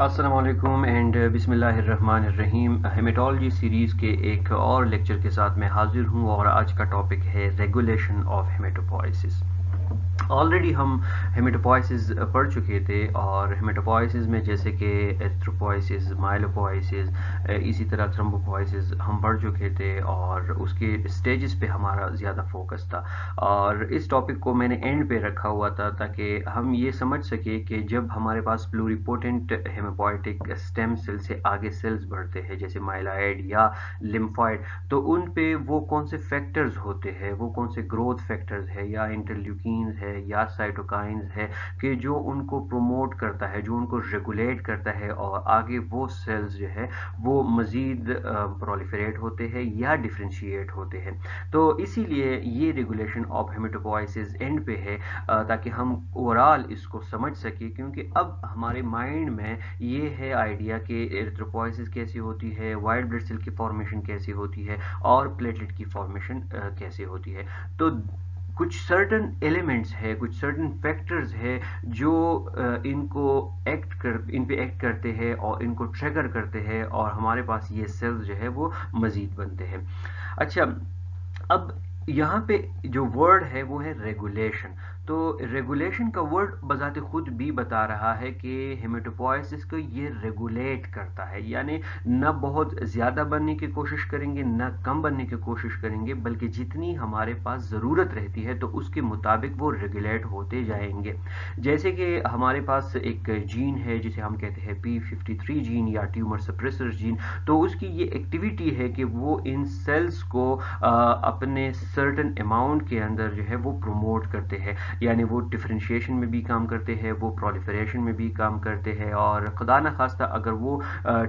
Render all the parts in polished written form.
السلام علیکم اینڈ بسم اللہ الرحمن الرحیم. ہیمیٹالوجی سیریز کے ایک اور لیکچر کے ساتھ میں حاضر ہوں اور آج کا ٹاپک ہے ریگولیشن آف ہیمیٹوپوائسس. آلریڈی ہم ہیمیٹوپوائسس پڑھ چکے تھے اور ہیمیٹوپوائسس میں جیسے کہ ایریتھروپوائسس، مائلوپوائسس، اسی طرح تھرمبوپوائسس ہم پڑھ چکے تھے اور اس کے سٹیجز پہ ہمارا زیادہ فوکس تھا. اور اس ٹاپک کو میں نے اینڈ پہ رکھا ہوا تھا تاکہ ہم یہ سمجھ سکیں کہ جب ہمارے پاس پلوریپوٹنٹ ہیموپوائٹک اسٹیم سیل سے آگے سیلز بڑھتے ہیں جیسے مائلائڈ یا لمفائڈ، تو ان پہ وہ کون سے فیکٹرز ہوتے ہیں، وہ کون سے گروتھ فیکٹرز ہے یا انٹرلیوکینز ہے یا سائٹوکائنز ہے کہ جو ان کو پروموٹ کرتا ہے، جو ان کو ریگولیٹ کرتا ہے اور آگے وہ سیلز جو ہے وہ مزید پرولیفریٹ ہوتے ہیں یا ڈفرینشیٹ ہوتے ہیں. تو اسی لیے یہ ریگولیشن آف ہیمیٹوپوائسس اینڈ پہ ہے تاکہ ہم اوورال اس کو سمجھ سکیں، کیونکہ اب ہمارے مائنڈ میں یہ ہے آئیڈیا کہ ایریتھروپوائسس کیسی ہوتی ہے، وائٹ بلڈ سیل کی فارمیشن کیسی ہوتی ہے اور پلیٹلیٹ کی فارمیشن کیسی ہوتی ہے. تو کچھ سرٹن ایلیمنٹس ہے، کچھ سرٹن فیکٹرز ہے جو ان پہ ایکٹ کرتے ہیں اور ان کو ٹریگر کرتے ہیں اور ہمارے پاس یہ سیلز جو ہے وہ مزید بنتے ہیں. اچھا، اب یہاں پہ جو ورڈ ہے وہ ہے ریگولیشن. تو ریگولیشن کا ورڈ بذات خود بھی بتا رہا ہے کہ ہیمیٹوپوائسس کو یہ ریگولیٹ کرتا ہے، یعنی نہ بہت زیادہ بننے کی کوشش کریں گے نہ کم بننے کی کوشش کریں گے، بلکہ جتنی ہمارے پاس ضرورت رہتی ہے تو اس کے مطابق وہ ریگولیٹ ہوتے جائیں گے. جیسے کہ ہمارے پاس ایک جین ہے جسے ہم کہتے ہیں P53 جین یا ٹیومر سپریسر جین. تو اس کی یہ ایکٹیویٹی ہے کہ وہ ان سیلز کو اپنے سرٹن اماؤنٹ کے اندر جو ہے وہ پروموٹ کرتے ہیں، یعنی وہ ڈفرینشیشن میں بھی کام کرتے ہیں، وہ پرولیفریشن میں بھی کام کرتے ہیں. اور خدا نہ خواستہ اگر وہ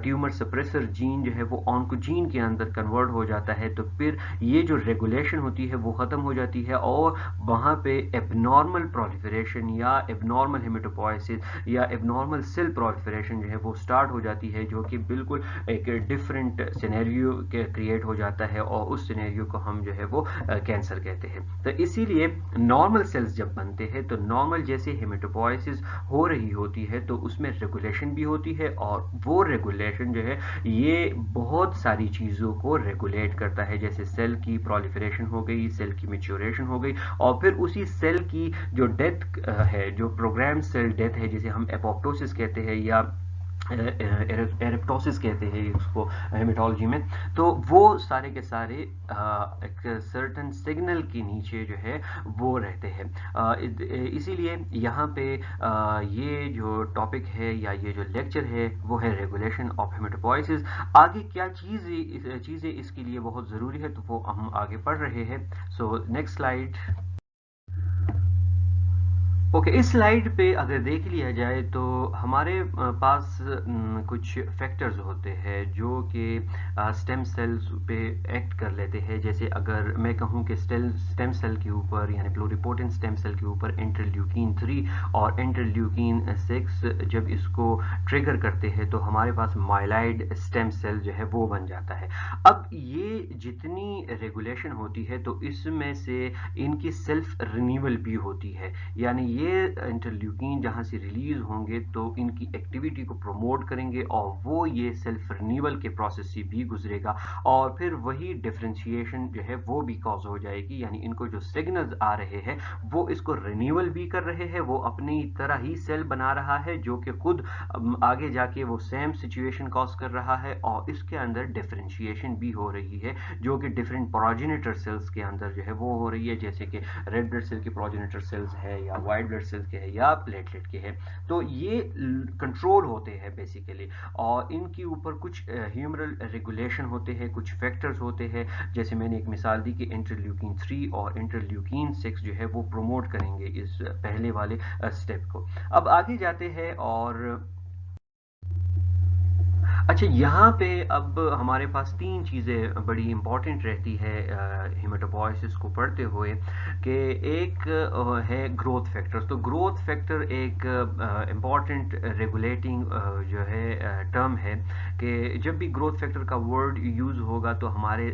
ٹیومر سپریسر جین جو ہے وہ آنکوجین کے اندر کنورٹ ہو جاتا ہے تو پھر یہ جو ریگولیشن ہوتی ہے وہ ختم ہو جاتی ہے اور وہاں پہ ایب نارمل پرولیفریشن یا ایب نارمل ہیمیٹوپوائسس یا ایب نارمل سیل پرولیفریشن جو ہے وہ سٹارٹ ہو جاتی ہے، جو کہ بالکل ایک ڈفرینٹ سینیریو کریٹ ہو جاتا ہے اور اس سینیریو کو ہم جو ہے وہ کینسر کہتے ہیں. تو اسی لیے نارمل سیلز جب بنتے ہیں تو نارمل جیسے ہیمیٹوپوائسس ہو رہی ہوتی ہے تو اس میں ریگولیشن بھی ہوتی ہے اور وہ ریگولیشن جو ہے یہ بہت ساری چیزوں کو ریگولیٹ کرتا ہے، جیسے سیل کی پرولیفریشن ہو گئی، سیل کی میچوریشن ہو گئی اور پھر اسی سیل کی جو ڈیتھ ہے، جو پروگرام سیل ڈیتھ ہے جسے ہم اپوپٹوسس کہتے ہیں یا ایرپٹوسس کہتے ہیں اس کو ہیمیٹالوجی میں. تو وہ سارے کے سارے ایک سرٹن سگنل کے نیچے جو ہے وہ رہتے ہیں. اسی لیے یہاں پہ یہ جو ٹاپک ہے یا یہ جو لیکچر ہے وہ ہے ریگولیشن آف ہیمیٹوپوائسس. آگے کیا چیزیں اس کے لیے بہت ضروری ہے تو وہ ہم آگے پڑھ رہے ہیں. So next slide. اوکے، اس سلائیڈ پہ اگر دیکھ لیا جائے تو ہمارے پاس کچھ فیکٹرز ہوتے ہیں جو کہ سٹیم سیلز پہ ایکٹ کر لیتے ہیں. جیسے اگر میں کہوں کہ سٹیم سیل کے اوپر یعنی پلوریپوٹنٹ سٹیم سیل کے اوپر انٹرلیوکین 3 اور انٹرلیوکین 6 جب اس کو ٹریگر کرتے ہیں تو ہمارے پاس مائلائڈ سٹیم سیل جو ہے وہ بن جاتا ہے. اب یہ جتنی ریگولیشن ہوتی ہے تو اس میں سے ان کی سیلف رینیول بھی ہوتی ہے، یعنی یہ انٹرلیوکین جہاں سے ریلیز ہوں گے تو ان کی ایکٹیویٹی کو پروموٹ کریں گے اور وہ یہ سیلف رینیول کے پروسیس سے بھی گزرے گا اور پھر وہی ڈفرینشیشن جو ہے وہ بھی کاز ہو جائے گی. یعنی ان کو جو سگنلز آ رہے ہیں وہ اس کو رینیول بھی کر رہے ہیں، وہ اپنی طرح ہی سیل بنا رہا ہے جو کہ خود آگے جا کے وہ سیم سچویشن کاز کر رہا ہے اور اس کے اندر ڈفرینشیشن بھی ہو رہی ہے جو کہ ڈفرینٹ پروجینیٹر سیلز کے اندر جو ہے وہ ہو رہی ہے، جیسے کہ ریڈ بلڈ سیل کی پروجینیٹر سیلز ہے یا وائٹ بلڈ سیلز کے ہے یا پلیٹلیٹ کے ہے. تو یہ کنٹرول ہوتے ہیں بیسیکلی اور ان کے اوپر کچھ ہیومرل ریگولیشن ہوتے ہیں، کچھ فیکٹرز ہوتے ہیں. جیسے میں نے ایک مثال دی کہ انٹرلیوکین 3 اور انٹرلیوکین 6 جو ہے وہ پروموٹ کریں گے اس پہلے والے سٹیپ کو. اب آگے جاتے ہیں اور اچھا، یہاں پہ اب ہمارے پاس تین چیزیں بڑی امپورٹنٹ رہتی ہے ہیمیٹوپوائسس کو پڑھتے ہوئے کہ ایک ہے گروتھ فیکٹر. تو گروتھ فیکٹر ایک امپورٹنٹ ریگولیٹنگ جو ہے ٹرم ہے کہ جب بھی گروتھ فیکٹر کا ورڈ یوز ہوگا تو ہمارے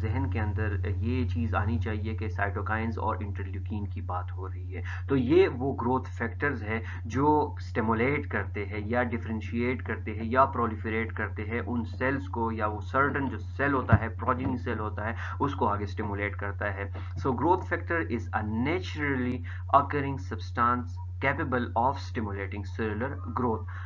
ذہن کے اندر یہ چیز آنی چاہیے کہ سائٹوکائنز اور انٹرلیوکین کی بات ہو رہی ہے. تو یہ وہ گروتھ فیکٹرز ہے جو سٹیمولیٹ کرتے ہیں یا ڈفرینشیٹ کرتے ہیں یا پرولیفریٹ کرتے ہیں ان سیلز کو, یا وہ سرٹن جو سیل ہوتا ہے, پروجینی سیل ہوتا ہے, اس کو آگے سٹیمولیٹ کرتا ہے. So growth factor is a naturally occurring substance capable of stimulating cellular growth,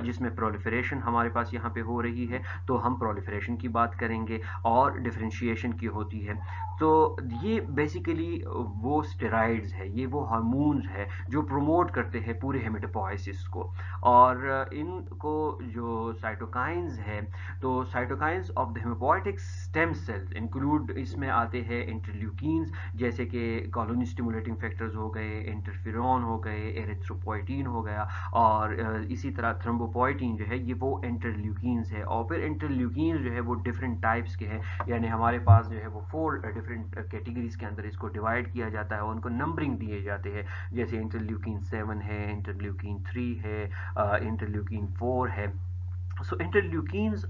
جس میں پرولیفریشن ہمارے پاس یہاں پہ ہو رہی ہے تو ہم پرولیفریشن کی بات کریں گے, اور ڈفرینشیشن کی ہوتی ہے. تو یہ بیسیکلی وہ اسٹیرائڈز ہے, یہ وہ ہارمونز ہے جو پروموٹ کرتے ہیں پورے ہیمیٹوپوائسس کو. اور ان کو جو سائٹوکائنز ہے, تو cytokines of the hematopoietic stem cells include, اس میں آتے ہیں انٹرلیوکینز جیسے کہ کالونی اسٹیمولیٹنگ فیکٹرز ہو گئے, انٹرفیرون ہو گئے, ایریتھروپوئٹین ہو گیا, اور اسی طرح تھرمبوپوئٹین جو ہے یہ وہ انٹرلیوکینز ہے. اور پھر انٹرلیوکینز جو ہے وہ ڈفرینٹ ٹائپس کے ہیں, یعنی ہمارے پاس جو ہے وہ 4 ڈفرینٹ کیٹیگریز کے اندر اس کو ڈیوائڈ کیا جاتا ہے, اور ان کو نمبرنگ دیے جاتے ہیں, جیسے انٹرلیوکین 7 ہے, انٹرلیوکین 3 ہے, انٹرلیوکین 4 ہے. سو انٹرلیوکینز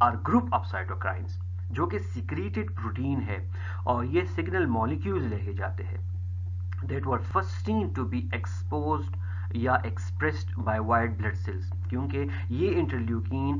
آر گروپ آف سائٹوکائنز جو کہ سیکریٹڈ پروٹین ہے, اور یہ سگنل مالیکیولز لے جاتے ہیں that were first seen to be exposed یا expressed by white blood cells, کیونکہ یہ انٹرلیوکین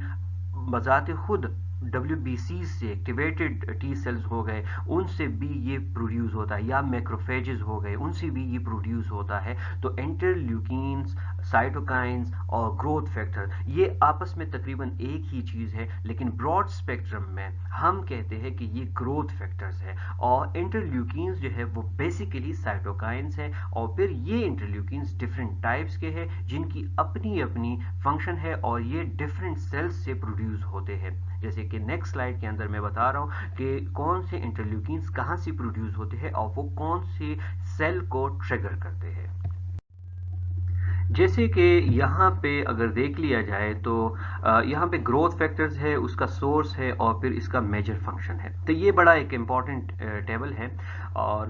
بذات خود WBC سے ایکٹیویٹڈ ٹی سیلز ہو گئے, ان سے بھی یہ پروڈیوس ہوتا ہے, یا میکروفیجز ہو گئے, ان سے بھی یہ پروڈیوس ہوتا ہے. تو انٹرلیوکینز, سائٹوکائنز اور گروتھ فیکٹر یہ آپس میں تقریباً ایک ہی چیز ہے, لیکن براڈ اسپیکٹرم میں ہم کہتے ہیں کہ یہ گروتھ فیکٹرز ہے, اور انٹرلیوکینز جو ہے وہ بیسیکلی سائٹوکائنز ہے. اور پھر یہ انٹرلیوکینز ڈفرینٹ ٹائپس کے ہیں جن کی اپنی اپنی فنکشن ہے, اور یہ ڈفرینٹ سیلز سے پروڈیوس ہوتے ہیں. جیسے کہ نیکسٹ سلائڈ کے اندر میں بتا رہا ہوں کہ کون سے انٹرلیوکینز کہاں سے پروڈیوس ہوتے ہیں اور وہ کون سے سیل کو ٹریگر کرتے ہیں. جیسے کہ یہاں پہ اگر دیکھ لیا جائے تو یہاں پہ گروتھ فیکٹرز ہے, اس کا سورس ہے, اور پھر اس کا میجر فنکشن ہے. تو یہ بڑا ایک امپورٹنٹ ٹیبل ہے, اور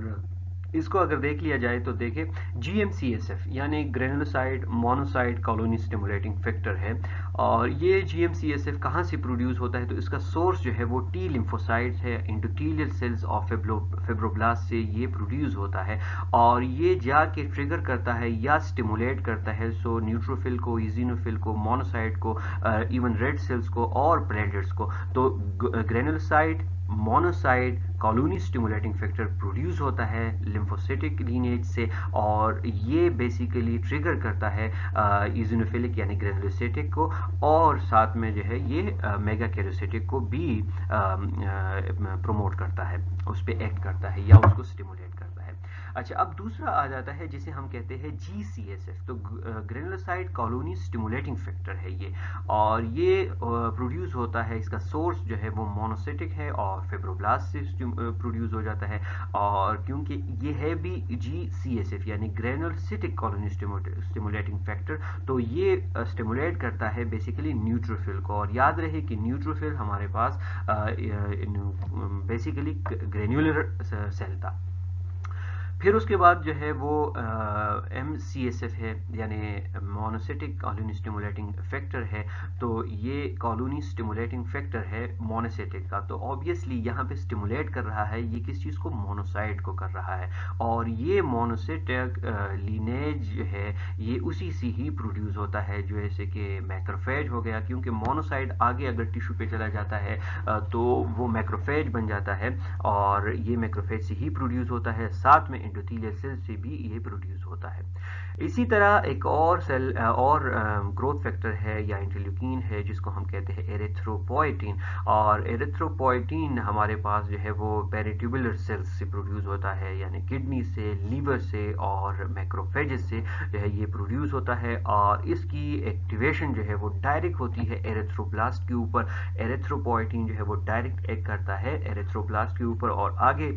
اس کو اگر دیکھ لیا جائے تو دیکھیں GMCSF یعنی گرینولوسائٹ مونوسائٹ کالونی سٹیمولیٹنگ فیکٹر ہے, اور یہ GMCSF کہاں سے پروڈیوس ہوتا ہے, تو اس کا سورس جو ہے وہ ٹی لیمفوسائٹس ہے, انڈوتھیلیل سیلز آف فیبروبلاسٹ سے یہ پروڈیوس ہوتا ہے, اور یہ جا کے ٹریگر کرتا ہے یا سٹیمولیٹ کرتا ہے سو نیوٹروفل کو, ایزینوفل کو, مونوسائٹ کو, ایون ریڈ سیلز کو اور پلیٹلیٹس کو. تو گرینولوسائٹ مونوسائٹ کالونی سٹیمولیٹنگ فیکٹر پروڈیوس ہوتا ہے لیمفوسائٹک لینیج سے, اور یہ بیسیکلی ٹریگر کرتا ہے ایزینوفیلک یعنی گرینولوسائٹک کو, اور ساتھ میں جو ہے یہ میگا کیروسائٹک کو بھی پروموٹ کرتا ہے, اس پہ ایکٹ کرتا ہے یا اس کو سٹیمولیٹ کرتا ہے. اچھا, اب دوسرا آ جاتا ہے جسے ہم کہتے ہیں GCSF. تو گرینولوسائٹ کالونی سٹیمولیٹنگ فیکٹر ہے یہ, اور یہ پروڈیوس ہوتا ہے, اس کا سورس جو ہے وہ مونوسائٹک ہے اور فیبروبلاسٹ سے پروڈیوس ہو جاتا ہے. اور کیونکہ یہ ہے بھی GCSF یعنی گرینولوسائٹک کالونی سٹیمولیٹنگ فیکٹر, تو یہ سٹیمولیٹ کرتا ہے بیسیکلی نیوٹروفل کو. اور یاد رہے کہ نیوٹروفل ہمارے پاس بیسیکلی گرینولر سیل تھا. پھر اس کے بعد جو ہے وہ MCSF ہے یعنی مونوسائٹک کالونی سٹیمولیٹنگ فیکٹر ہے. تو یہ کالونی سٹیمولیٹنگ فیکٹر ہے مونوسائٹک کا, تو آبویسلی یہاں پہ سٹیمولیٹ کر رہا ہے یہ کس چیز کو, مونوسائٹ کو کر رہا ہے, اور یہ مونوسائٹک لینیج جو ہے یہ اسی سے ہی پروڈیوس ہوتا ہے, جیسے کہ میکروفیج ہو گیا, کیونکہ مونوسائٹ آگے اگر ٹیشو پہ چلا جاتا ہے تو وہ میکروفیج بن جاتا ہے, اور یہ میکروفیج سے ہی پروڈیوس ہوتا ہے, ساتھ میں انڈوتھیلیل سیل سے بھی یہ پروڈیوس ہوتا ہے. اسی طرح ایک اور سیل اور گروتھ فیکٹر ہے یا انٹرلیوکین ہے جس کو ہم کہتے ہیں ایریتھروپوئٹین, اور ایریتھروپوئٹین ہمارے پاس جو ہے وہ پیریٹیبولر سیلز سے پروڈیوس ہوتا ہے, یعنی کڈنی سے, لیور سے اور میکروفیجز سے جو ہے یہ پروڈیوس ہوتا ہے, اور اس کی ایکٹیویشن جو ہے وہ ڈائریکٹ ہوتی ہے ایریتھروبلاسٹ کے اوپر. ایریتھروپوئٹین جو ہے وہ ڈائریکٹ ایکٹ کرتا ہے ایریتھروبلاسٹ کے اوپر, اور آگے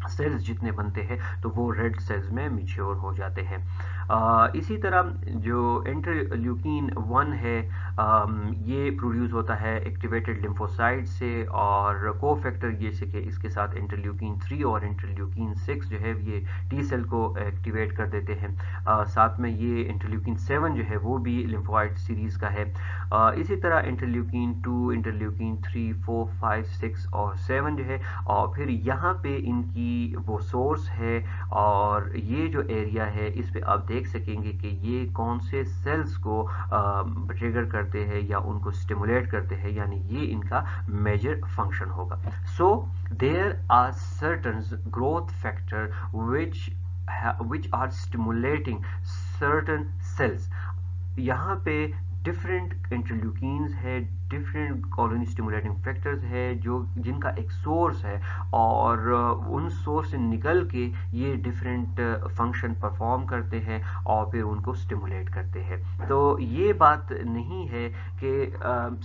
سیلز جتنے بنتے ہیں تو وہ ریڈ سیلز میں میچیور ہو جاتے ہیں. اسی طرح جو انٹرلیوکین 1 ہے یہ پروڈیوس ہوتا ہے ایکٹیویٹڈ لیمفوسائٹ سے، اور کو فیکٹر جیسے کہ اس کے ساتھ انٹرلیوکین 3 اور انٹرلیوکین 6 جو ہے یہ ٹی سیل کو ایکٹیویٹ کر دیتے ہیں. ساتھ میں یہ انٹرلیوکین 7 جو ہے وہ بھی لیمفوائٹ سیریز کا ہے. اسی طرح انٹرلیوکین 2، انٹرلیوکین 3، 4، 5، 6 اور 7 جو ہے، اور پھر یہاں پہ ان کی وہ سورس ہے، اور یہ جو ایریا ہے اس پہ آپ دیکھ سکیں گے کہ یہ کون سے سیلز کو ٹریگر کرتے ہیں یا ان کو سٹیمولیٹ کرتے ہیں، یعنی یہ ان کا میجر فنکشن ہوگا. So there are certain growth factor which are stimulating certain cells. یہاں پہ ڈفرینٹ انٹرلیوکینز ہے، ڈفرینٹ کالونی اسٹیمولیٹنگ فیکٹرز ہے جن کا ایک سورس ہے، اور ان سورس سے نکل کے یہ ڈفرینٹ فنکشن پرفارم کرتے ہیں اور پھر ان کو اسٹیمولیٹ کرتے ہیں. تو یہ بات نہیں ہے کہ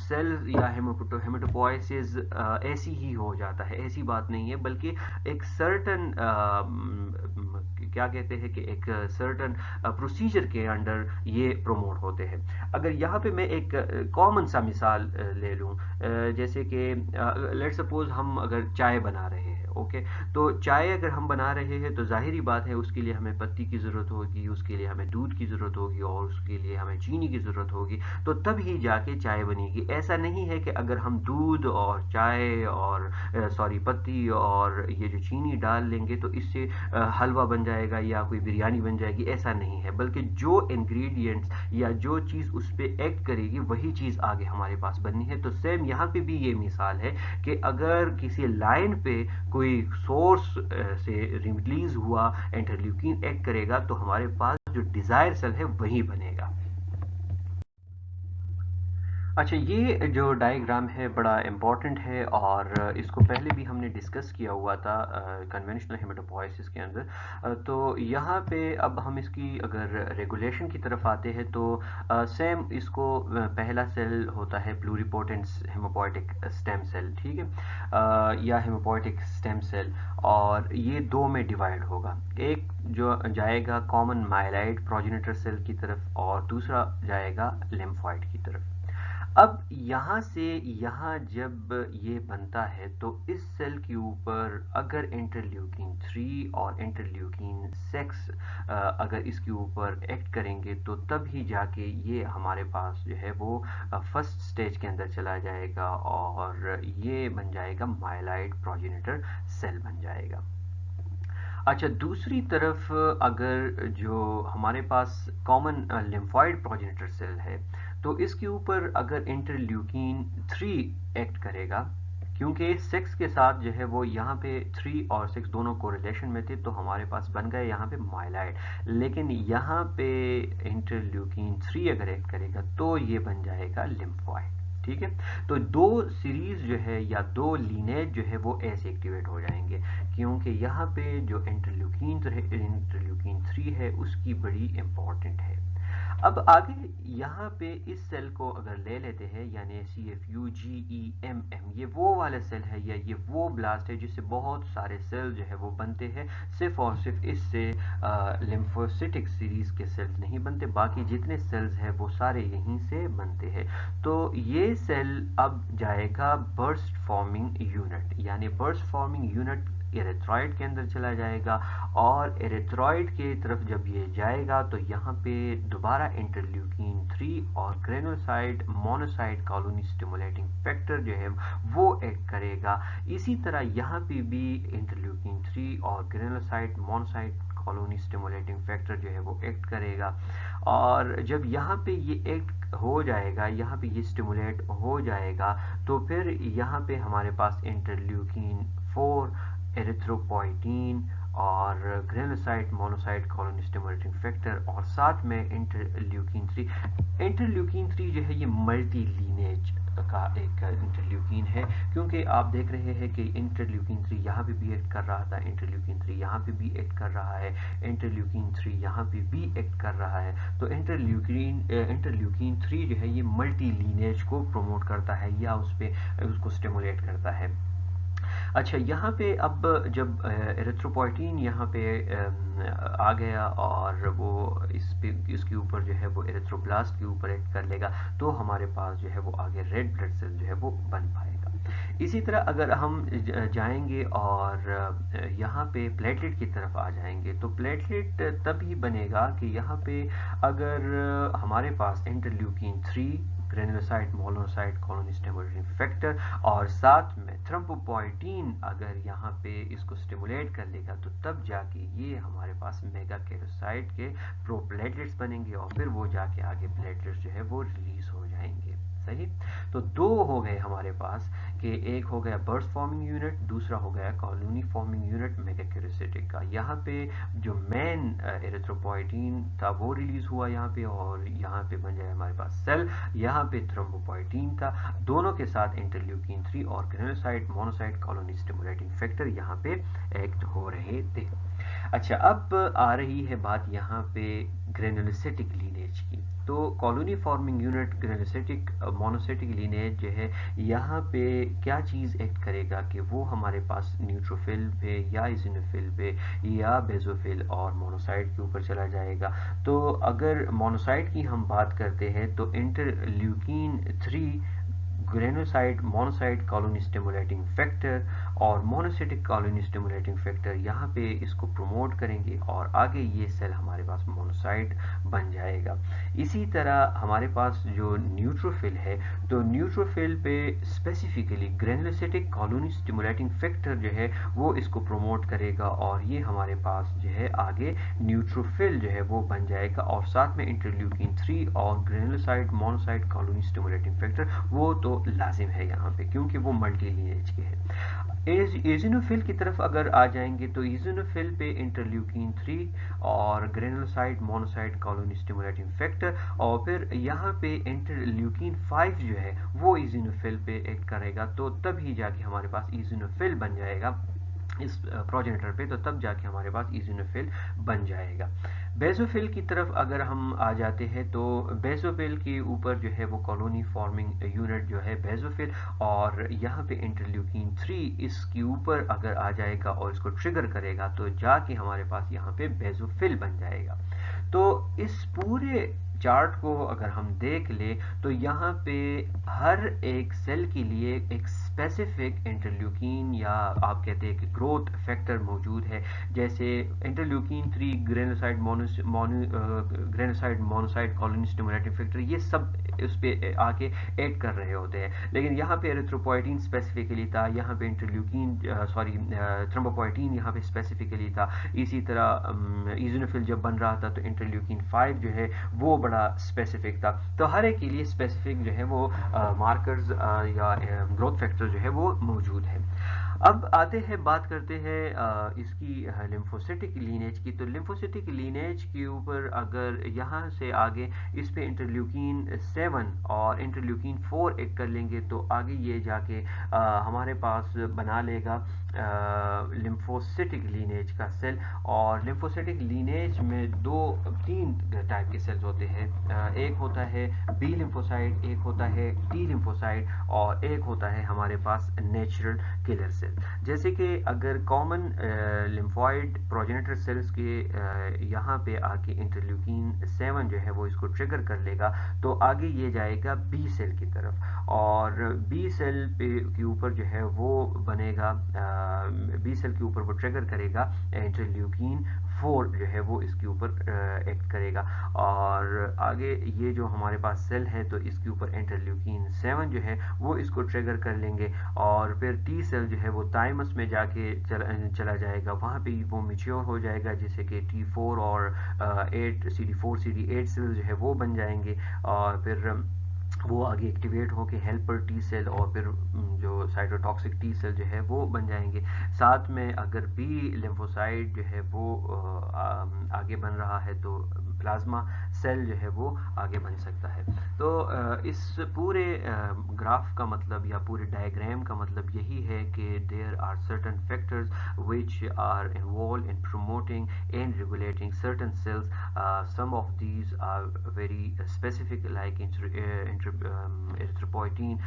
سیلز یا ہیمٹوپوائسز ایسی ہی ہو جاتا ہے، ایسی بات نہیں ہے، بلکہ ایک سرٹن کیا کہتے ہیں کہ ایک سرٹن پروسیجر کے انڈر یہ پروموٹ ہوتے ہیں. اگر یہاں پہ میں ایک کامن سا مثال لے لوں، جیسے کہ لیٹ سپوز ہم اگر چائے بنا رہے ہیں، اوکے، تو چائے اگر ہم بنا رہے ہیں تو ظاہری بات ہے اس کے لیے ہمیں پتی کی ضرورت ہوگی، اس کے لیے ہمیں دودھ کی ضرورت ہوگی، اور اس کے لیے ہمیں چینی کی ضرورت ہوگی، تو تب ہی جا کے چائے بنے گی. ایسا نہیں ہے کہ اگر ہم دودھ اور چائے اور پتی اور یہ جو چینی ڈال لیں گے تو اس سے حلوہ بن جائے گا یا کوئی بریانی بن جائے گی. ایسا نہیں ہے، بلکہ جو انگریڈینٹس یا جو چیز اس پہ ایکٹ کرے گی وہی چیز آگے ہمارے پاس بننی ہے. تو سیم یہاں پہ بھی یہ مثال ہے کہ اگر کسی لائن پہ کوئی سورس سے ریلیز ہوا انٹرلیوکین ایکٹ کرے گا تو ہمارے پاس جو ڈیزائر سیل ہے وہی بنے گا. اچھا، یہ جو ڈائیگرام ہے بڑا امپورٹنٹ ہے، اور اس کو پہلے بھی ہم نے ڈسکس کیا ہوا تھا کنونشنل ہیمٹوپوائسس کے اندر. تو یہاں پہ اب ہم اس کی اگر ریگولیشن کی طرف آتے ہیں تو سیم اس کو پہلا سیل ہوتا ہے پلوریپوٹنٹ ہیموپوائٹک اسٹیم سیل، ٹھیک ہے، یا ہیموپوائٹک اسٹیم سیل، اور یہ دو میں ڈیوائڈ ہوگا. ایک جو جائے گا کامن مائلائڈ پروجینیٹر سیل کی طرف، اور دوسرا جائے گا لیمفوائٹ کی طرف. اب یہاں سے یہاں جب یہ بنتا ہے تو اس سیل کے اوپر اگر انٹرلیوکین 3 اور انٹرلیوکین 6 اگر اس کے اوپر ایکٹ کریں گے تو تب ہی جا کے یہ ہمارے پاس جو ہے وہ فرسٹ سٹیج کے اندر چلا جائے گا، اور یہ بن جائے گا مائلائڈ پروجینیٹر سیل بن جائے گا. اچھا، دوسری طرف اگر جو ہمارے پاس کامن لیمفوائڈ پروجینیٹر سیل ہے تو اس کے اوپر اگر انٹرلیوکین 3 ایکٹ کرے گا، کیونکہ 6 کے ساتھ جو ہے وہ یہاں پہ 3 اور 6 دونوں کو ریلیشن میں تھے تو ہمارے پاس بن گئے یہاں پہ مائلائڈ، لیکن یہاں پہ انٹرلیوکین 3 اگر ایکٹ کرے گا تو یہ بن جائے گا لیمفوائڈ. ٹھیک ہے، تو دو سیریز جو ہے یا دو لینیج جو ہے وہ ایسے ایکٹیویٹ ہو جائیں گے، کیونکہ یہاں پہ جو انٹرلیوکین 3 ہے اس کی بڑی امپورٹنٹ ہے. اب آگے یہاں پہ اس سیل کو اگر لے لیتے ہیں، یعنی CFUGEMM، یہ وہ والا سیل ہے یا یہ وہ بلاسٹ ہے جس سے بہت سارے سیل جو ہے وہ بنتے ہیں. صرف اور صرف اس سے لیمفوسائٹک سیریز کے سیلز نہیں بنتے، باقی جتنے سیلز ہیں وہ سارے یہیں سے بنتے ہیں. تو یہ سیل اب جائے گا برسٹ فارمنگ یونٹ، یعنی برسٹ فارمنگ یونٹ ایریتھرائڈ کے اندر چلا جائے گا، اور ایریتھرائڈ کی طرف جب یہ جائے گا تو یہاں پہ دوبارہ انٹرلیوکین 3 اور گرینوسائٹ مونوسائٹ کالونی سٹیمولیٹنگ فیکٹر جو ہے وہ ایکٹ کرے گا. اسی طرح یہاں پہ بھی انٹرلیوکین 3 اور گرینوسائٹ مونوسائٹ کالونی سٹیمولیٹنگ فیکٹر جو ہے وہ ایکٹ کرے گا، اور جب یہاں پہ یہ ایکٹ ہو جائے گا، یہاں پہ یہ سٹیمولیٹ ہو جائے گا، تو پھر یہاں پہ ہمارے پاس انٹرلیوکین 4، ایریتھروپوئٹین اور گرینوسائٹ مونوسائٹ کالونی سٹیمولیٹنگ فیکٹر، اور ساتھ میں انٹرلیوکین 3. انٹرلیوکین 3 جو ہے یہ ملٹی لینیج کا ایک انٹرلیوکین ہے، کیونکہ آپ دیکھ رہے ہیں کہ انٹرلیوکین 3 یہاں پہ بھی ایکٹ کر رہا تھا، انٹرلیوکین 3 یہاں پہ بھی ایکٹ کر رہا ہے، انٹرلیوکین 3 یہاں پہ بھی ایکٹ کر رہا ہے. تو انٹرلیوکین 3 جو ہے یہ ملٹی لینیج کو پروموٹ کرتا ہے یا اس کو سٹیمولیٹ کرتا ہے. اچھا یہاں پہ اب جب ایریتھروپوئٹین یہاں پہ آ گیا اور وہ اس کے اوپر جو ہے وہ ایریتھروبلاسٹ کے اوپر ایکٹ کر لے گا تو ہمارے پاس جو ہے وہ آگے ریڈ بلڈ سیل جو ہے وہ بن پائے گا. اسی طرح اگر ہم جائیں گے اور یہاں پہ پلیٹلیٹ کی طرف آ جائیں گے تو پلیٹلیٹ تب ہی بنے گا کہ یہاں پہ اگر ہمارے پاس انٹرلیوکین 3 گرینولوسائٹ مولونوسائٹ کالونی سٹیمولیٹنگ فیکٹر اور ساتھ میں تھرمبوپوائٹین اگر یہاں پہ اس کو سٹیمولیٹ کر لے گا تو تب جا کے یہ ہمارے پاس میگا کیروسائٹ کے پرو پلیٹلیٹس بنیں گے اور پھر وہ جا کے آگے پلیٹلیٹس جو ہے وہ ریلیز ہو جائیں گے. صحیح. تو دو ہو گئے ہمارے پاس کہ ایک ہو گیا برسٹ فارمنگ یونٹ, دوسرا ہو گیا کالونی فارمنگ یونٹ میگا کیروسائٹک کا. یہاں پہ جو مین ایریتھروپوئٹین تھا وہ ریلیز ہوا یہاں پہ اور یہاں پہ بن جائے ہمارے پاس سیل. یہاں پہ تھرمبوپوئٹین تھا, دونوں کے ساتھ انٹرلیوکین 3 اور گرینولوسائٹ مونوسائٹ کالونی سٹیمولیٹنگ فیکٹر یہاں پہ ایکٹ ہو رہے تھے. اچھا اب آ رہی ہے بات یہاں پہ گرینولوسائٹک لینیج کی. تو کالونی فارمنگ یونٹ گرینولوسائٹک مونوسائٹک لینیج جو ہے یہاں پہ کیا چیز ایکٹ کرے گا کہ وہ ہمارے پاس نیوٹروفل پہ یا ایزینوفل پہ یا بیزوفل اور مونوسائٹ کے اوپر چلا جائے گا. تو اگر مونوسائٹ کی ہم بات کرتے ہیں تو انٹرلیوکین 3 گرینوسائٹ مونوسائٹ کالونی سٹیمولیٹنگ فیکٹر اور مونوسائٹک کالونی سٹیمولیٹنگ فیکٹر یہاں پہ اس کو پروموٹ کریں گے اور آگے یہ سیل ہمارے پاس مونوسائٹ بن جائے گا. اسی طرح ہمارے پاس جو نیوٹروفل ہے تو نیوٹروفل پہ اسپیسیفکلی گرینولوسائٹک کالونی سٹیمولیٹنگ فیکٹر جو ہے وہ اس کو پروموٹ کرے گا اور یہ ہمارے پاس جو ہے آگے نیوٹروفل جو ہے وہ بن جائے گا اور ساتھ میں انٹرلیوکین 3 اور گرینولوسائٹ مونوسائٹ کالونی سٹیمولیٹنگ فیکٹر وہ تو لازم ہے یہاں پہ کیونکہ وہ ملٹی لینیج کے ہیں. ایزینوفل کی طرف اگر آ جائیں گے تو ایزینوفل پہ انٹرلیوکین 3 اور گرینولوسائٹ مونوسائٹ کالونی سٹیمولیٹنگ فیکٹر اور پھر یہاں پہ انٹرلیوکین 5 جو ہے وہ ایزینوفل پہ ایکٹ کرے گا تو تب ہی جا کے ہمارے پاس ایزینوفل بن جائے گا اس پروجینیٹر پہ, تو تب جا کے ہمارے پاس ایزینوفل بن جائے گا. بیزوفل کی طرف اگر ہم آ جاتے ہیں تو بیزوفل کے اوپر جو ہے وہ کالونی فارمنگ یونٹ جو ہے بیزوفل اور یہاں پہ انٹرلیوکین 3 اس کے اوپر اگر آ جائے گا اور اس کو ٹریگر کرے گا تو جا کے ہمارے پاس یہاں پہ بیزوفل بن جائے گا. تو اس پورے چارٹ کو اگر ہم دیکھ لیں تو یہاں پہ ہر ایک سیل کے لیے ایک اسپیسیفک انٹرلیوکین یا آپ کہتے ہیں کہ گروتھ فیکٹر موجود ہے. جیسے انٹرلیوکین 3 گرینوسائٹ مونوسائٹ کالونی سٹیمولیٹنگ فیکٹر یہ سب اس پہ آ کے ایڈ کر رہے ہوتے ہیں, لیکن یہاں پہ ایریتھروپوئٹین اسپیسیفکلی تھا, یہاں پہ انٹرلیوکین تھرمبوپوئٹین یہاں پہ اسپیسیفکلی تھا. اسی طرح ایزینوفل جب بن رہا تھا تو انٹرلیوکین 5 جو ہے وہ بڑا اسپیسیفک تھا. تو ہر ایک کے لیے اسپیسیفک جو ہے وہ مارکرز یا گروتھ فیکٹر جو ہے وہ موجود ہے. اب آتے ہیں بات کرتے ہیں اس کی لمفوسائٹک لینیج کی. تو لمفوسائٹک لینیج کے اوپر اگر یہاں سے آگے اس پہ انٹرلیوکین 7 اور انٹرلیوکین 4 ایک کر لیں گے تو آگے یہ جا کے ہمارے پاس بنا لے گا لمفوسائٹک لینیج کا سیل. اور لمفوسائٹک لینیج میں تین ٹائپ کے سیلز ہوتے ہیں. ایک ہوتا ہے بی لمفوسائٹ, ایک ہوتا ہے ٹی لمفوسائٹ اور ایک ہوتا ہے ہمارے پاس نیچرل کلر سیل. جیسے کہ اگر کامن لمفوائڈ پروجینیٹر سیلز کے یہاں پہ آ کے انٹرلیوکین 7 جو ہے وہ اس کو ٹریگر کر لے گا تو آگے یہ جائے گا بی سیل کی طرف اور بی سیل کے اوپر جو ہے وہ بنے گا بی سیل کے اوپر وہ ٹریگر کرے گا انٹرلیوکین 4 جو ہے وہ اس کے اوپر ایکٹ کرے گا اور آگے یہ جو ہمارے پاس سیل ہے تو اس کے اوپر انٹرلیوکین 7 جو ہے وہ اس کو ٹریگر کر لیں گے اور پھر ٹی سیل جو ہے وہ تائمس میں جا کے چلا جائے گا, وہاں پہ وہ میچیور ہو جائے گا جیسے کہ T4 اور 8 CD4 CD8 سیل جو ہے وہ بن جائیں گے اور پھر وہ آگے ایکٹیویٹ ہو کے ہیلپر ٹی سیل اور پھر جو سائٹوٹاکسک ٹی سیل جو ہے وہ بن جائیں گے. ساتھ میں اگر بی لیمفوسائٹ جو ہے وہ آگے بن رہا ہے تو پلازما سیل جو ہے وہ آگے بن سکتا ہے. تو اس پورے گراف کا مطلب یا پورے ڈائیگرام کا مطلب یہی ہے کہ there are certain factors which are involved in promoting and regulating certain cells. Some of these are very specific like erythropoietin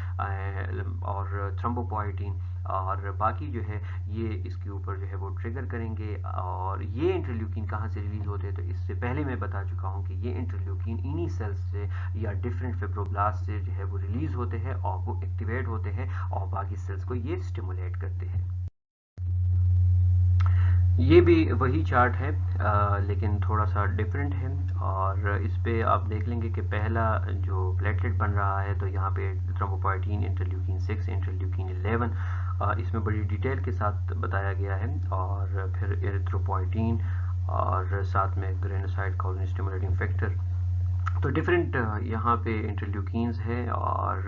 or thrombopoietin اور باقی جو ہے یہ اس کے اوپر جو ہے وہ ٹریگر کریں گے. اور یہ انٹرلیوکین کہاں سے ریلیز ہوتے ہیں تو اس سے پہلے میں بتا چکا ہوں کہ یہ انٹرلیوکین انہی سیلز سے یا ڈفرینٹ فیبروبلاسٹ سے جو ہے وہ ریلیز ہوتے ہیں اور وہ ایکٹیویٹ ہوتے ہیں اور باقی سیلز کو یہ اسٹیمولیٹ کرتے ہیں. یہ بھی وہی چارٹ ہے لیکن تھوڑا سا ڈفرینٹ ہے. اور اس پہ آپ دیکھ لیں گے کہ پہلا جو پلیٹلیٹ بن رہا ہے تو یہاں پہ تھرومبوپوائٹین انٹرلیوکین 6 انٹرلیوکین 11 اس میں بڑی ڈیٹیل کے ساتھ بتایا گیا ہے. اور پھر ایریتھروپوائٹین اور ساتھ میں گرینوسائڈ کالون اسٹیمولیٹنگ فیکٹر. تو ڈفرینٹ یہاں پہ انٹرلیوکینز ہے. اور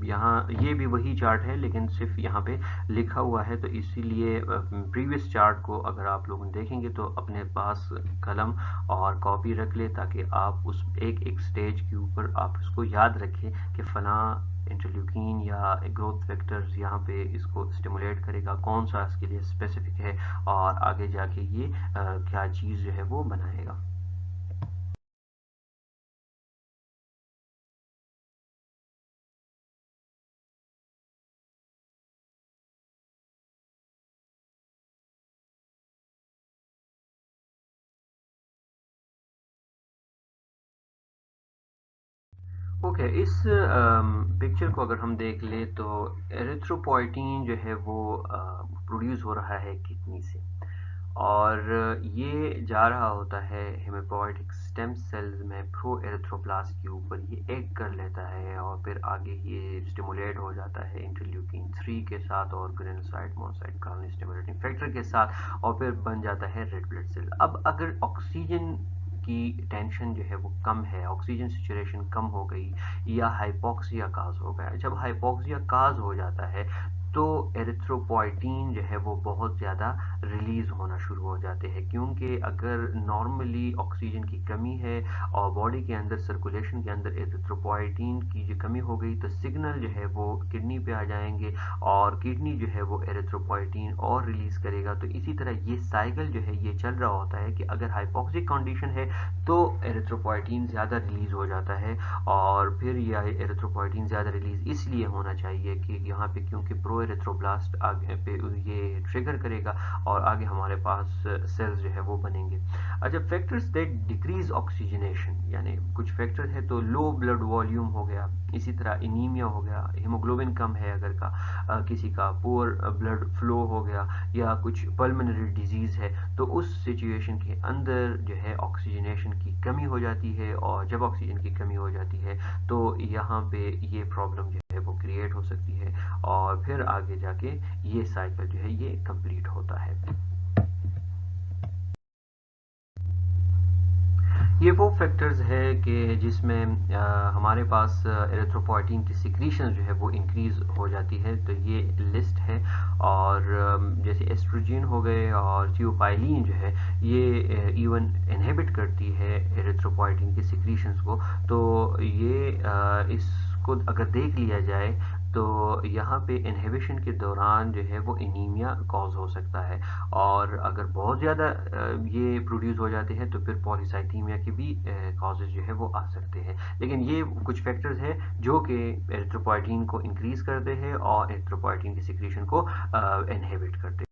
یہاں یہ بھی وہی چارٹ ہے لیکن صرف یہاں پہ لکھا ہوا ہے. تو اسی لیے پریویس چارٹ کو اگر آپ لوگ دیکھیں گے تو اپنے پاس قلم اور کاپی رکھ لیں تاکہ آپ اس ایک ایک سٹیج کے اوپر آپ اس کو یاد رکھیں کہ فلاں انٹرلیوکین یا گروتھ فیکٹرز یہاں پہ اس کو اسٹیمولیٹ کرے گا, کون سا اس کے لیے اسپیسیفک ہے اور آگے جا کے یہ کیا چیز جو ہے وہ بنائے گا. اوکے, اس پکچر کو اگر ہم دیکھ لیں تو ایریتھروپوائٹین جو ہے وہ پروڈیوس ہو رہا ہے کڈنی سے اور یہ جا رہا ہوتا ہے ہیموپوائٹک سٹیم سیلز میں پرو ایریتھروبلاسٹ کے اوپر, یہ ایگ کر لیتا ہے اور پھر آگے یہ اسٹیمولیٹ ہو جاتا ہے انٹرلیوکین 3 کے ساتھ اور گرینوسائڈ مونوسائڈ کالون اسٹیمولیٹنگ فیکٹر کے ساتھ اور پھر بن جاتا ہے ریڈ بلڈ سیل. اب اگر آکسیجن کی ٹینشن جو ہے وہ کم ہے, آکسیجن سچوریشن کم ہو گئی یا ہائپوکسیا کاز ہو گیا, جب ہائپوکسیا کاز ہو جاتا ہے تو ایریتھروپوائٹین جو ہے وہ بہت زیادہ ریلیز ہونا شروع ہو جاتے ہیں. کیونکہ اگر نارملی آکسیجن کی کمی ہے اور باڈی کے اندر سرکولیشن کے اندر ایریتھروپوائٹین کی جو کمی ہو گئی تو سگنل جو ہے وہ کڈنی پہ آ جائیں گے اور کڈنی جو ہے وہ ایریتھروپوائٹین اور ریلیز کرے گا. تو اسی طرح یہ سائیکل جو ہے یہ چل رہا ہوتا ہے کہ اگر ہائپوکسک کنڈیشن ہے تو ایریتھروپوائٹین زیادہ ریلیز ہو جاتا ہے. اور پھر یہ ایریتھروپوائٹین زیادہ ریلیز اس لیے ہونا چاہیے کہ یہاں پہ کیونکہ پرو ایریتھروبلاسٹ آگے پہ یہ ٹریگر کرے گا اور آگے ہمارے پاس سیلز جو ہے وہ بنیں گے. اچھا, فیکٹرز دیٹ ڈیکریز آکسیجنیشن یعنی کچھ فیکٹر ہے تو لو بلڈ والیوم ہو گیا, اسی طرح انیمیا ہو گیا, ہیموگلوبن کم ہے اگر کسی کا پور بلڈ فلو ہو گیا یا کچھ پلمنری ڈیزیز ہے تو اس سچویشن کے اندر جو ہے آکسیجنیشن کی کمی ہو جاتی ہے. اور جب آکسیجن کی کمی ہو جاتی ہے تو یہاں پہ یہ پرابلم جو ہے وہ کریٹ ہو سکتی ہے اور پھر آگے جا کے یہ سائیکل جو ہے یہ کمپلیٹ ہوتا ہے. یہ وہ فیکٹرز ہے کہ جس میں ہمارے پاس ایریتھروپوائٹین کی سیکریشن جو ہے وہ انکریز ہو جاتی ہے. تو یہ لسٹ ہے اور جیسے ایسٹروجین ہو گئے اور تھیوپائلین جو ہے یہ ایون انہیبٹ کرتی ہے ایریتھروپوائٹین کی سیکریشنز کو. تو یہ اس کو اگر دیکھ لیا جائے تو یہاں پہ انہیبیشن کے دوران جو ہے وہ انیمیا کاز ہو سکتا ہے اور اگر بہت زیادہ یہ پروڈیوس ہو جاتے ہیں تو پھر پولیسائتھیمیا کے بھی کازز جو ہے وہ آ سکتے ہیں. لیکن یہ کچھ فیکٹرز ہیں جو کہ ایریتھروپوائٹین کو انکریز کرتے ہیں اور ایریتھروپوائٹین کی سیکریشن کو انہیبٹ کرتے ہیں.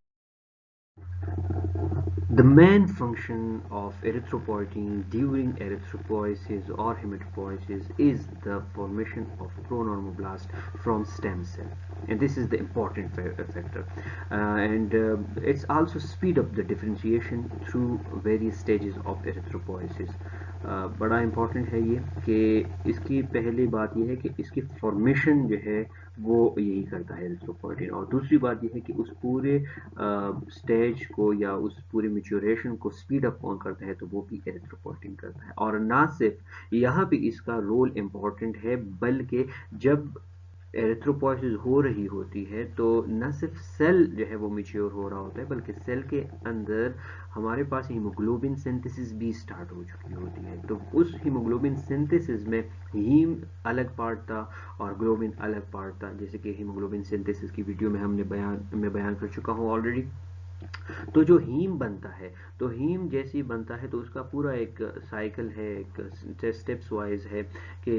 The main function of erythropoietin during erythropoiesis or hematopoiesis is the formation of pronormoblast from stem cell, and this is the important factor. And it's also speed up the differentiation through various stages of erythropoiesis. بڑا important ہے یہ کہ اس کی پہلی بات یہ ہے کہ اس کی فارمیشن جو ہے وہ یہی کرتا ہے ایریتھروپوائٹین, اور دوسری بات یہ ہے کہ اس پورے سٹیج کو یا اس پورے میچوریشن کو سپیڈ اپ کون کرتا ہے تو وہ بھی ایریتھروپوائٹین کرتا ہے. اور نہ صرف یہاں پہ اس کا رول امپورٹنٹ ہے بلکہ جب ایریتھروپوائسس ہو رہی ہوتی ہے تو نہ صرف سیل جو ہے وہ میچیور ہو رہا ہوتا ہے بلکہ سیل کے اندر ہمارے پاس ہیموگلوبن سنتھسس بھی سٹارٹ ہو چکی ہوتی ہے. تو اس ہیموگلوبن سنتھسس میں ہیم الگ پارٹ تھا اور گلوبن الگ پارٹ تھا, جیسے کہ ہیموگلوبن سنتھسس کی ویڈیو میں میں بیان کر چکا ہوں آلریڈی. تو جو ہیم بنتا ہے، تو ہیم جیسی بنتا ہے تو اس کا پورا ایک سائیکل ہے، ایک اسٹیپس وائز ہے کہ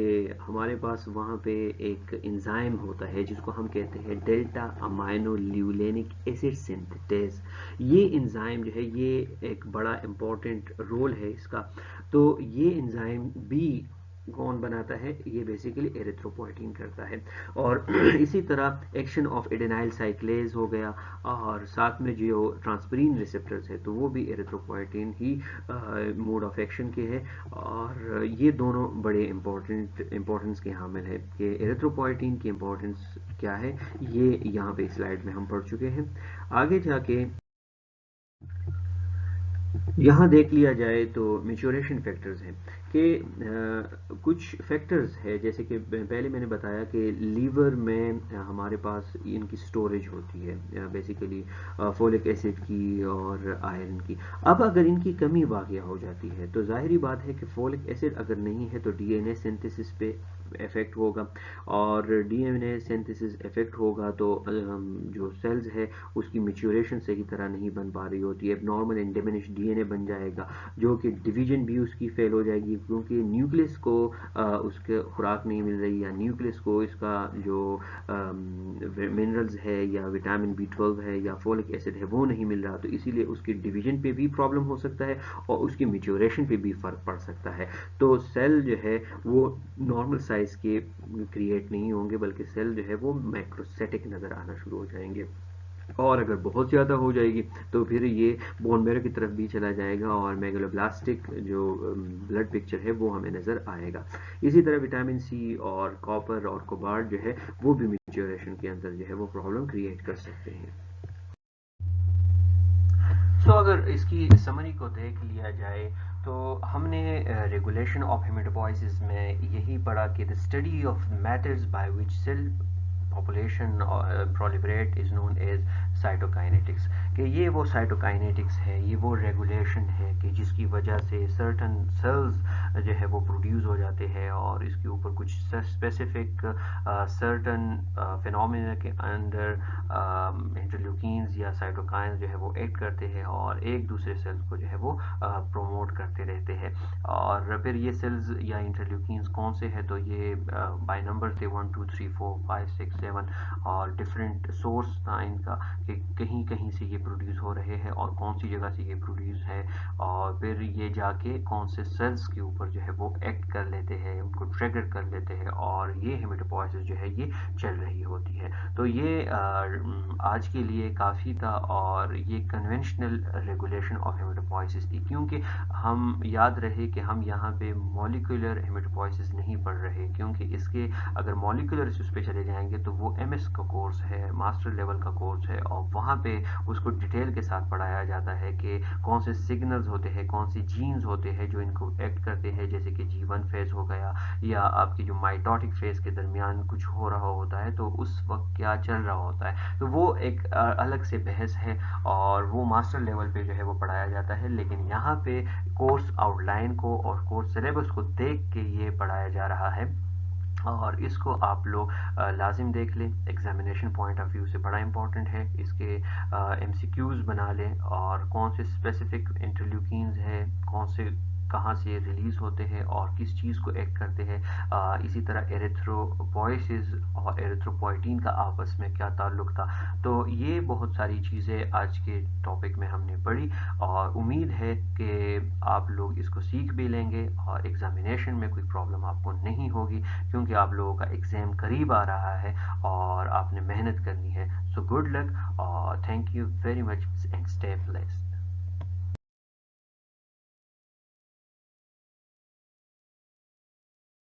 ہمارے پاس وہاں پہ ایک انزائم ہوتا ہے جس کو ہم کہتے ہیں ڈیلٹا امائنو لیولینک ایسڈ سنتھیز. یہ انزائم جو ہے یہ ایک بڑا امپورٹنٹ رول ہے اس کا. تو یہ انزائم بھی کون بناتا ہے؟ یہ بیسیکلی ایریتھروپوئٹین کرتا ہے. اور اسی طرح ایکشن آف ایڈینائل سائیکلیز ہو گیا، اور ساتھ میں جو ٹرانسپرین ریسپٹرز ہے تو وہ بھی ایریتھروپوئٹین ہی موڈ آف ایکشن کے ہے. اور یہ دونوں بڑے امپورٹنس کے حامل ہے کہ ایریتھروپوئٹین کی امپورٹنس کیا ہے، یہ یہاں پہ سلائڈ میں ہم پڑھ چکے ہیں. آگے جا کے یہاں دیکھ لیا جائے تو میچوریشن فیکٹرز ہیں کہ کچھ فیکٹرز ہے، جیسے کہ پہلے میں نے بتایا کہ لیور میں ہمارے پاس ان کی سٹوریج ہوتی ہے بیسیکلی فولک ایسڈ کی اور آئرن کی. اب اگر ان کی کمی واقع ہو جاتی ہے تو ظاہری بات ہے کہ فولک ایسڈ اگر نہیں ہے تو ڈی این اے سنتھسس پہ افیکٹ ہوگا، اور ڈی این اے سنتھسس افیکٹ ہوگا تو جو سیلز ہے اس کی میچوریشن صحیح طرح نہیں بن پا رہی ہوتی ہے. اب normal and diminish D N A بن جائے گا، جو کہ ڈویژن بھی اس کی فیل ہو جائے گی کیونکہ نیوکلس کو اس کے خوراک نہیں مل رہی، یا نیوکلس کو اس کا جو منرلز ہے یا وٹامن B12 ہے یا فولک ایسڈ ہے وہ نہیں مل رہا، تو اسی لیے اس کی ڈویژن پہ بھی پرابلم ہو سکتا ہے اور اس کی میچوریشن پہ بھی فرق پڑ سکتا ہے. تو سیل جو ہے وہ نارمل سائز کے کریٹ نہیں ہوں گے، بلکہ سیل جو ہے وہ مائکروسیٹک نظر آنا شروع ہو جائیں گے. اور اگر بہت زیادہ ہو جائے گی تو پھر یہ بون میرو کی طرف بھی چلا جائے گا اور میگلوبلاسٹک جو بلڈ پکچر ہے وہ ہمیں نظر آئے گا. اسی طرح وٹامن سی اور کاپر اور کوبالٹ جو ہے وہ بھی میچوریشن کے اندر جو ہے وہ پرابلم کریٹ کر سکتے ہیں. اگر اس کی سمری کو دیکھ لیا جائے تو ہم نے ریگولیشن آف ہیمیٹوپوائسس میں یہی پڑھا کہ the study of methods by which cell population proliferate is known as cytokinetics. کہ یہ وہ سائٹوکائنیٹکس ہے، یہ وہ ریگولیشن ہے کہ جس کی وجہ سے سرٹن سیلز جو ہے وہ پروڈیوس ہو جاتے ہیں، اور اس کے اوپر کچھ اسپیسیفک سرٹن فینومینا کے اندر انٹرلیوکینز یا سائٹوکائنز جو ہے وہ ایکٹ کرتے ہیں اور ایک دوسرے سیلز کو جو ہے وہ پروموٹ کرتے رہتے ہیں. اور پھر یہ سیلز یا انٹرلیوکینز کون سے ہیں؟ تو یہ بائی نمبر تھے 1 2 3 4 5 6 7 اور ڈفرینٹ سورس تھا ان کا کہ کہیں کہیں سے یہ پروڈیوس ہو رہے ہیں اور کون سی جگہ سے یہ پروڈیوس ہے، اور پھر یہ جا کے کون سے سیلز کے اوپر جو ہے وہ ایکٹ کر لیتے ہیں، ان کو ٹریگر کر لیتے ہیں، اور یہ ہیمیٹوپوائسس جو ہے یہ چل رہی ہوتی ہے. تو یہ آج کے لیے کافی تھا، اور یہ کنونشنل ریگولیشن آف ہیمیٹوپوائسس تھی، کیونکہ ہم یاد رہے کہ ہم یہاں پہ مولیکولر ہیمیٹوپوائسس نہیں پڑھ رہے، کیونکہ اس کے اگر مولیکولر اس پہ چلے جائیں گے تو وہ MS کا کورس ہے، ماسٹر لیول کا کورس ہے، اور وہاں پہ اس کو ڈیٹیل کے ساتھ پڑھایا جاتا ہے کہ کون سے سگنلز ہوتے ہیں، کون سے جینز ہوتے ہیں جو ان کو ایکٹ کرتے ہیں، جیسے کہ G1 فیز ہو گیا، یا آپ کی جو مائٹوٹک فیز کے درمیان کچھ ہو رہا ہوتا ہے تو اس وقت کیا چل رہا ہوتا ہے. تو وہ ایک الگ سے بحث ہے اور وہ ماسٹر لیول پہ جو ہے وہ پڑھایا جاتا ہے. لیکن یہاں پہ کورس آؤٹ لائن کو اور کورس سلیبس کو دیکھ کے یہ پڑھایا جا رہا ہے، اور اس کو آپ لوگ لازم دیکھ لیں. ایگزامینیشن پوائنٹ آف ویو سے بڑا امپورٹنٹ ہے، اس کے MCQs بنا لیں، اور کون سے اسپیسیفک انٹرلیوکینز ہیں، کون سے کہاں سے ریلیز ہوتے ہیں اور کس چیز کو ایکٹ کرتے ہیں. اسی طرح ایریتھروپوائسس اور ایریتھروپوئٹین کا آپس میں کیا تعلق تھا. تو یہ بہت ساری چیزیں آج کے ٹاپک میں ہم نے پڑھی، اور امید ہے کہ آپ لوگ اس کو سیکھ بھی لیں گے اور ایگزامینیشن میں کوئی پرابلم آپ کو نہیں ہوگی، کیونکہ آپ لوگوں کا ایگزام قریب آ رہا ہے اور آپ نے محنت کرنی ہے. سو گڈ لک اور thank you very much and stay blessed.